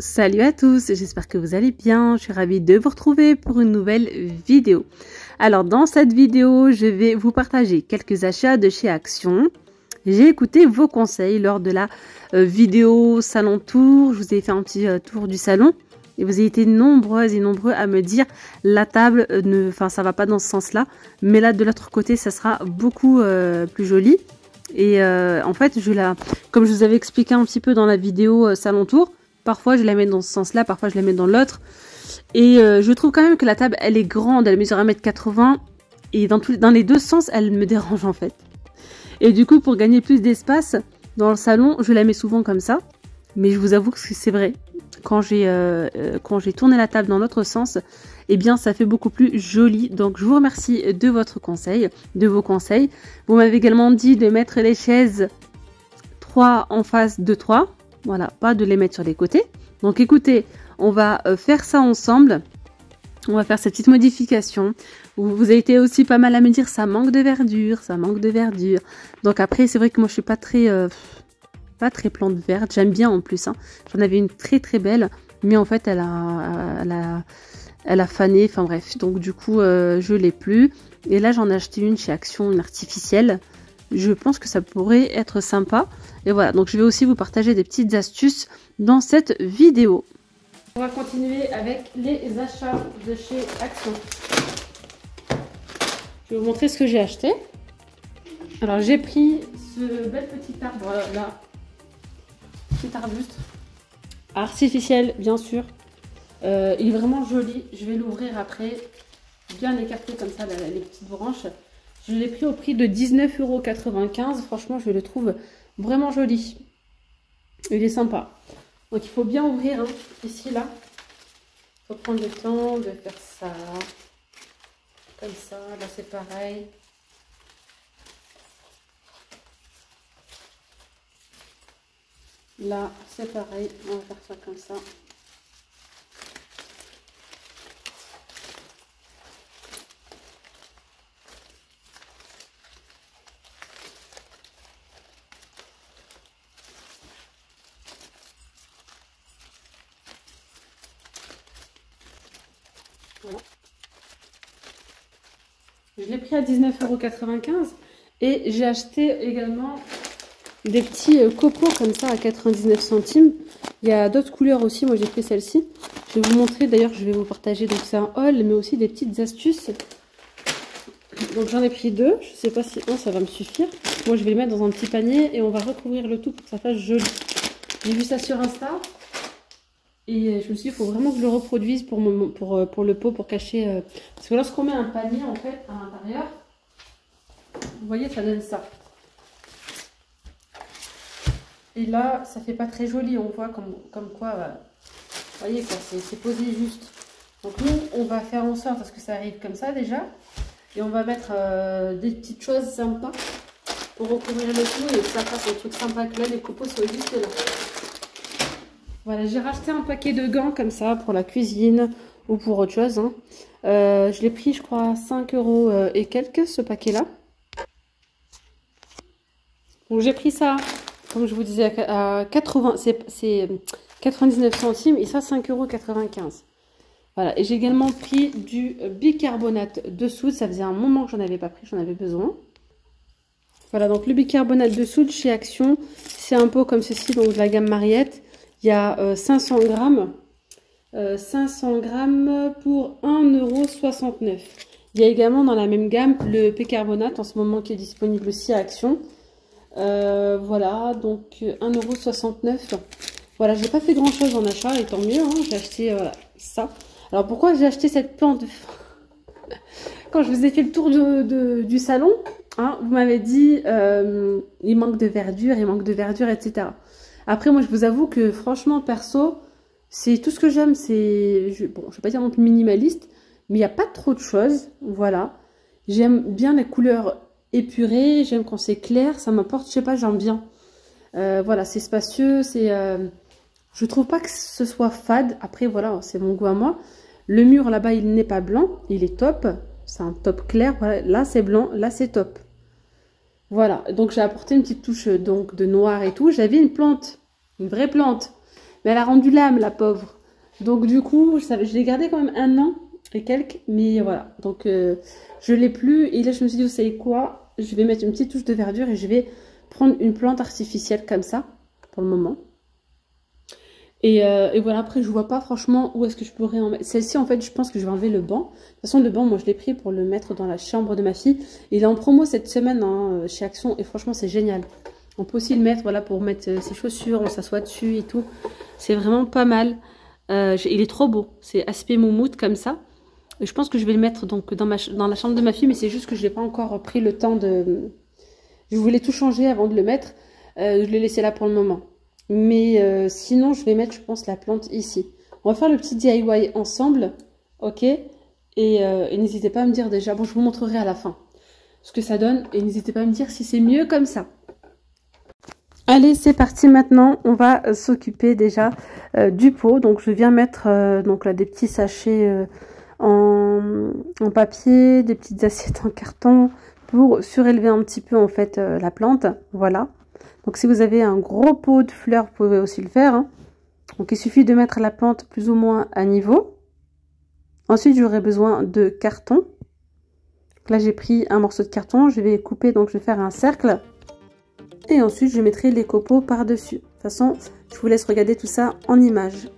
Salut à tous, j'espère que vous allez bien, je suis ravie de vous retrouver pour une nouvelle vidéo. Alors dans cette vidéo, je vais vous partager quelques achats de chez Action. J'ai écouté vos conseils lors de la vidéo salon tour, je vous ai fait un petit tour du salon. Et vous avez été nombreuses et nombreux à me dire la table, ça va pas dans ce sens-là, mais là de l'autre côté, ça sera beaucoup plus joli. Et en fait, comme je vous avais expliqué un petit peu dans la vidéo salon tour, parfois je la mets dans ce sens-là, parfois je la mets dans l'autre. Et je trouve quand même que la table, elle est grande, elle mesure 1,80 m. Et dans les deux sens, elle me dérange en fait. Et du coup, pour gagner plus d'espace dans le salon, je la mets souvent comme ça. Mais je vous avoue que c'est vrai. Quand j'ai tourné la table dans l'autre sens, eh bien ça fait beaucoup plus joli. Donc je vous remercie de vos conseils. Vous m'avez également dit de mettre les chaises 3 en face de 3. Voilà, pas de les mettre sur les côtés. Donc écoutez, on va faire ça ensemble. On va faire cette petite modification. Vous avez été aussi pas mal à me dire ça manque de verdure, ça manque de verdure. Donc après, c'est vrai que moi je suis pas très plante verte. J'aime bien en plus. Hein. J'en avais une très très belle, mais en fait elle a fané. Enfin bref, donc du coup je l'ai plus. Et là j'en ai acheté une chez Action, une artificielle. Je pense que ça pourrait être sympa. Et voilà, donc je vais aussi vous partager des petites astuces dans cette vidéo. On va continuer avec les achats de chez Action. Je vais vous montrer ce que j'ai acheté. Alors j'ai pris ce bel petit arbre là. Petit arbuste. Artificiel bien sûr. Il est vraiment joli. Je vais l'ouvrir après. Bien écarté comme ça les petites branches. Je l'ai pris au prix de 19,95 €. Franchement, je le trouve vraiment joli. Il est sympa. Donc, il faut bien ouvrir, hein, ici, là. Il faut prendre le temps de faire ça. Comme ça. Là, c'est pareil. Là, c'est pareil. On va faire ça comme ça. Voilà. Je l'ai pris à 19,95 € et j'ai acheté également des petits copeaux comme ça à 99 centimes. Il y a d'autres couleurs aussi, moi j'ai pris celle-ci. Je vais vous montrer, d'ailleurs je vais vous partager, donc c'est un haul mais aussi des petites astuces. Donc j'en ai pris deux, je sais pas si ça va me suffire. Moi je vais les mettre dans un petit panier et on va recouvrir le tout pour que ça fasse joli. J'ai vu ça sur Insta. Et je me suis dit, il faut vraiment que je le reproduise pour le pot, pour cacher. Parce que lorsqu'on met un panier, en fait, à l'intérieur, vous voyez, ça donne ça. Et là, ça fait pas très joli. On voit comme quoi, vous voyez, quoi, c'est posé juste. Donc nous, on va faire en sorte, parce que ça arrive comme ça déjà. Et on va mettre des petites choses sympas pour recouvrir le tout et que ça fasse un truc sympa que là, les copeaux soient juste là. Voilà, j'ai racheté un paquet de gants comme ça pour la cuisine ou pour autre chose. Hein. Je l'ai pris, je crois, 5 € et quelques, ce paquet-là. Donc j'ai pris ça, comme je vous disais, à 99 centimes et ça, 5,95 €. Voilà, et j'ai également pris du bicarbonate de soude. Ça faisait un moment que j'en avais pas pris, j'en avais besoin. Voilà, donc le bicarbonate de soude chez Action, c'est un pot comme ceci, donc de la gamme Mariette. Il y a 500 grammes. 500 grammes pour 1,69 €. Il y a également dans la même gamme le bicarbonate en ce moment qui est disponible aussi à Action. Voilà, donc 1,69 €. Voilà, j'ai pas fait grand chose en achat et tant mieux. Hein, j'ai acheté ça. Alors pourquoi j'ai acheté cette plante? Quand je vous ai fait le tour du salon, hein, vous m'avez dit il manque de verdure, etc. Après, moi, je vous avoue que franchement, perso, c'est tout ce que j'aime. Bon, je vais pas dire non plus minimaliste, mais il n'y a pas trop de choses. Voilà. J'aime bien les couleurs épurées. J'aime quand c'est clair. Ça m'apporte, je sais pas, j'aime bien. Voilà, c'est spacieux. Je trouve pas que ce soit fade. Après, voilà, c'est mon goût à moi. Le mur là-bas, il n'est pas blanc. Il est top. C'est un top clair. Voilà, là, c'est blanc. Là, c'est top. Voilà, donc j'ai apporté une petite touche donc de noir et tout. J'avais une plante, une vraie plante, Mais elle a rendu l'âme, la pauvre. Donc du coup, je l'ai gardée quand même 1 an et quelques. Mais voilà, donc je l'ai plus. Et là, je me suis dit, vous savez quoi? Je vais mettre une petite touche de verdure et je vais prendre une plante artificielle comme ça, pour le moment. Et voilà, après, je vois pas franchement où est-ce que je pourrais en mettre. Celle-ci, en fait, je pense que je vais enlever le banc. De toute façon, le banc, moi, je l'ai pris pour le mettre dans la chambre de ma fille. Il est en promo cette semaine hein, chez Action et franchement, c'est génial. On peut aussi le mettre, voilà, pour mettre ses chaussures, on s'assoit dessus et tout. C'est vraiment pas mal. Il est trop beau. C'est aspect moumoute comme ça. Et je pense que je vais le mettre donc dans la chambre de ma fille, mais c'est juste que je n'ai pas encore pris le temps de... Je voulais tout changer avant de le mettre. Je l'ai laissé là pour le moment. Mais sinon, je vais mettre, je pense, la plante ici. On va faire le petit DIY ensemble, ok? Et n'hésitez pas à me dire déjà, bon, je vous montrerai à la fin ce que ça donne. Et n'hésitez pas à me dire si c'est mieux comme ça. Allez, c'est parti maintenant. On va s'occuper déjà du pot. Donc, je viens mettre donc là, des petits sachets en papier, des petites assiettes en carton pour surélever un petit peu en fait la plante. Voilà. Donc si vous avez un gros pot de fleurs, vous pouvez aussi le faire. Hein. Donc il suffit de mettre la plante plus ou moins à niveau. Ensuite j'aurai besoin de carton. Donc là j'ai pris un morceau de carton, je vais couper, donc je vais faire un cercle. Et ensuite je mettrai les copeaux par-dessus. De toute façon, je vous laisse regarder tout ça en images.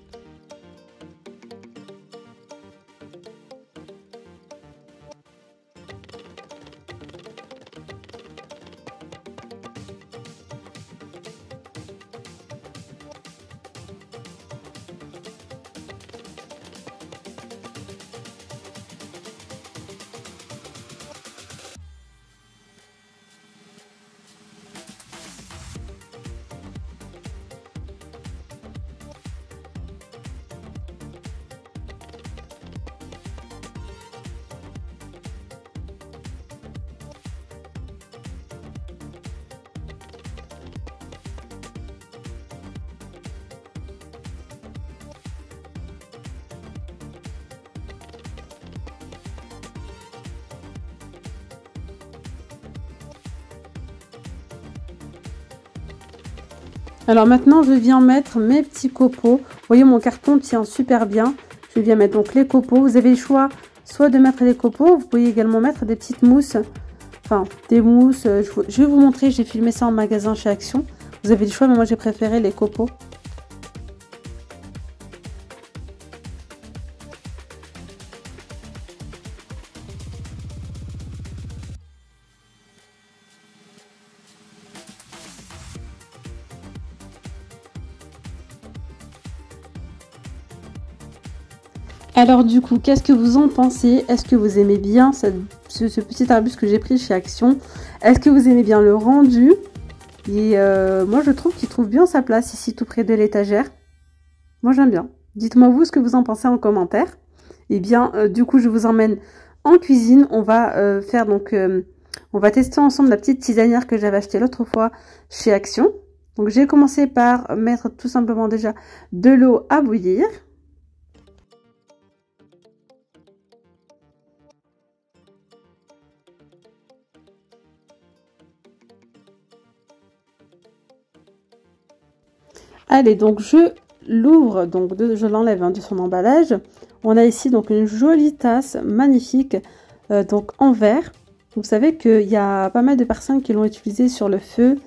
Alors maintenant, je viens mettre mes petits copeaux. Vous voyez, mon carton tient super bien. Je viens mettre donc les copeaux. Vous avez le choix soit de mettre les copeaux. Vous pouvez également mettre des petites mousses. Enfin, des mousses. Je vais vous montrer. J'ai filmé ça en magasin chez Action. Vous avez le choix, mais moi, j'ai préféré les copeaux. Alors du coup, qu'est-ce que vous en pensez? Est-ce que vous aimez bien ce petit arbuste que j'ai pris chez Action? Est-ce que vous aimez bien le rendu? Et moi je trouve qu'il trouve bien sa place ici tout près de l'étagère. Moi j'aime bien. Dites-moi vous ce que vous en pensez en commentaire. Et bien du coup je vous emmène en cuisine. On va faire donc... on va tester ensemble la petite tisanière que j'avais achetée l'autre fois chez Action. Donc j'ai commencé par mettre tout simplement déjà de l'eau à bouillir. Allez, donc je l'ouvre, donc je l'enlève hein, de son emballage. On a ici donc une jolie tasse magnifique, donc en verre. Vous savez qu'il y a pas mal de personnes qui l'ont utilisé sur le feu.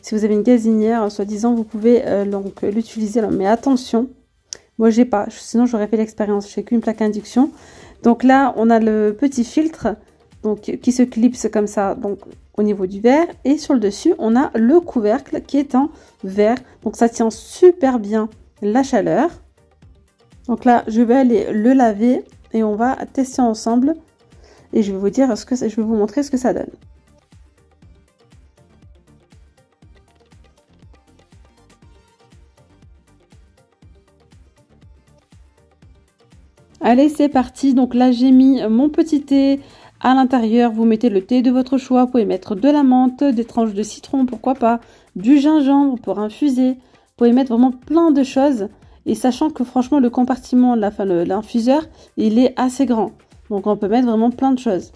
Si vous avez une gazinière, soi-disant, vous pouvez donc l'utiliser. Mais attention, moi j'ai pas, sinon j'aurais fait l'expérience. J'ai qu'une plaque induction. Donc là, on a le petit filtre donc qui se clipse comme ça, donc au niveau du verre, et sur le dessus on a le couvercle qui est en verre, donc ça tient super bien la chaleur. Donc là je vais aller le laver et on va tester ensemble et je vais vous dire je vais vous montrer ce que ça donne. Allez, c'est parti. Donc là j'ai mis mon petit thé. À l'intérieur, vous mettez le thé de votre choix. Vous pouvez mettre de la menthe, des tranches de citron, pourquoi pas, du gingembre pour infuser. Vous pouvez mettre vraiment plein de choses. Et sachant que franchement, le compartiment, l'infuseur, il est assez grand. Donc on peut mettre vraiment plein de choses.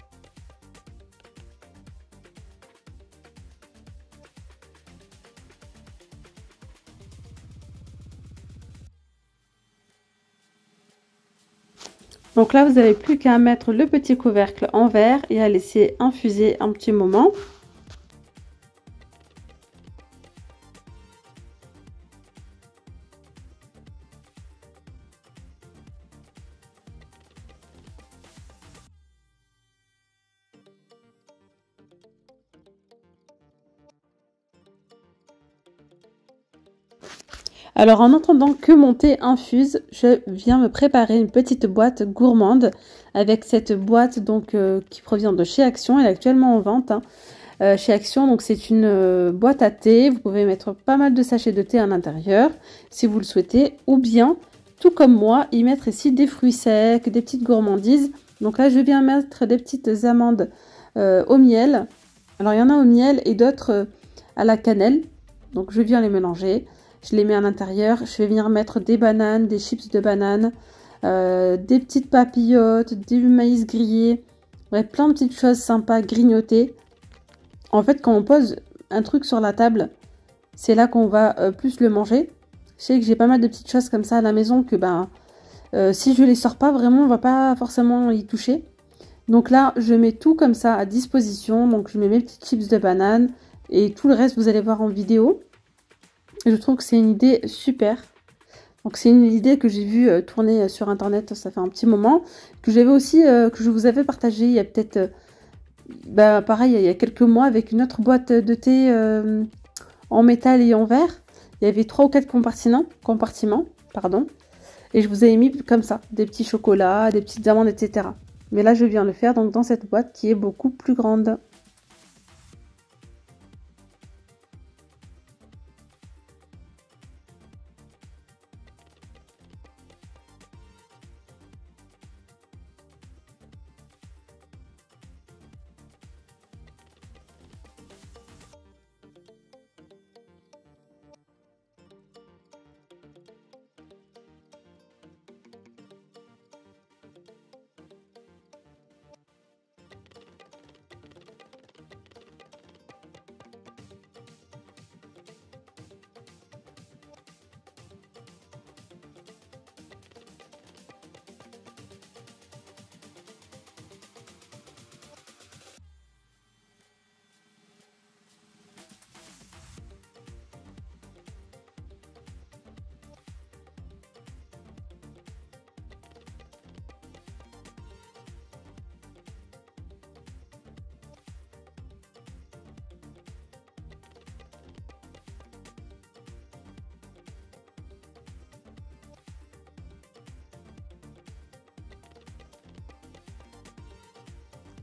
Donc là, vous n'avez plus qu'à mettre le petit couvercle en verre et à laisser infuser un petit moment. Alors en attendant que mon thé infuse, je viens me préparer une petite boîte gourmande avec cette boîte donc qui provient de chez Action. Elle est actuellement en vente chez Action. Donc c'est une boîte à thé. Vous pouvez mettre pas mal de sachets de thé à l'intérieur si vous le souhaitez. Ou bien, tout comme moi, y mettre ici des fruits secs, des petites gourmandises. Donc là je viens mettre des petites amandes au miel. Alors il y en a au miel et d'autres à la cannelle. Donc je viens les mélanger. Je les mets à l'intérieur. Je vais venir mettre des bananes, des chips de bananes, des petites papillotes, du maïs grillé. Bref, plein de petites choses sympas grignotées. En fait, quand on pose un truc sur la table, c'est là qu'on va plus le manger. Je sais que j'ai pas mal de petites choses comme ça à la maison que si je les sors pas, vraiment, on va pas forcément y toucher. Donc là, je mets tout comme ça à disposition. Donc je mets mes petites chips de banane et tout le reste, vous allez voir en vidéo. Je trouve que c'est une idée super. Donc c'est une idée que j'ai vue tourner sur internet, ça fait un petit moment. Que j'avais aussi, que je vous avais partagé il y a peut-être, pareil, il y a quelques mois avec une autre boîte de thé en métal et en verre. Il y avait 3 ou 4 compartiments, pardon. Et je vous avais mis comme ça, des petits chocolats, des petites amandes, etc. Mais là je viens le faire donc dans cette boîte qui est beaucoup plus grande.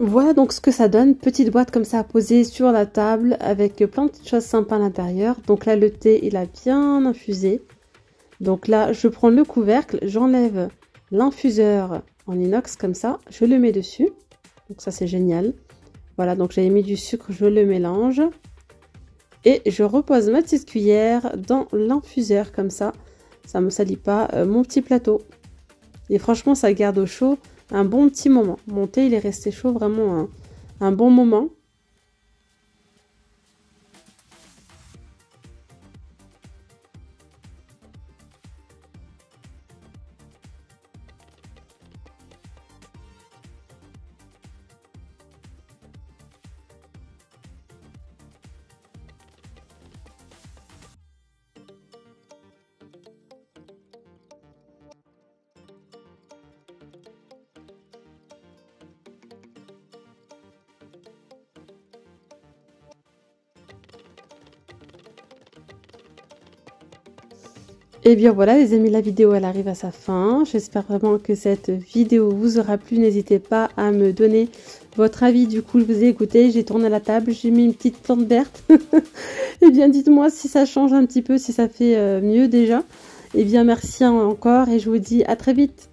Voilà donc ce que ça donne, petite boîte comme ça à poser sur la table avec plein de petites choses sympas à l'intérieur. Donc là le thé il a bien infusé. Donc là je prends le couvercle, j'enlève l'infuseur en inox comme ça, je le mets dessus. Donc ça c'est génial. Voilà donc j'avais mis du sucre, je le mélange. Et je repose ma petite cuillère dans l'infuseur comme ça me salit pas mon petit plateau. Et franchement ça garde au chaud un bon petit moment. Mon thé, il est resté chaud vraiment un bon moment. Et bien voilà les amis, la vidéo elle arrive à sa fin. J'espère vraiment que cette vidéo vous aura plu. N'hésitez pas à me donner votre avis. Du coup je vous ai écouté, j'ai tourné la table, j'ai mis une petite plante verte. Et bien dites-moi si ça change un petit peu, si ça fait mieux déjà. Et bien merci encore et je vous dis à très vite.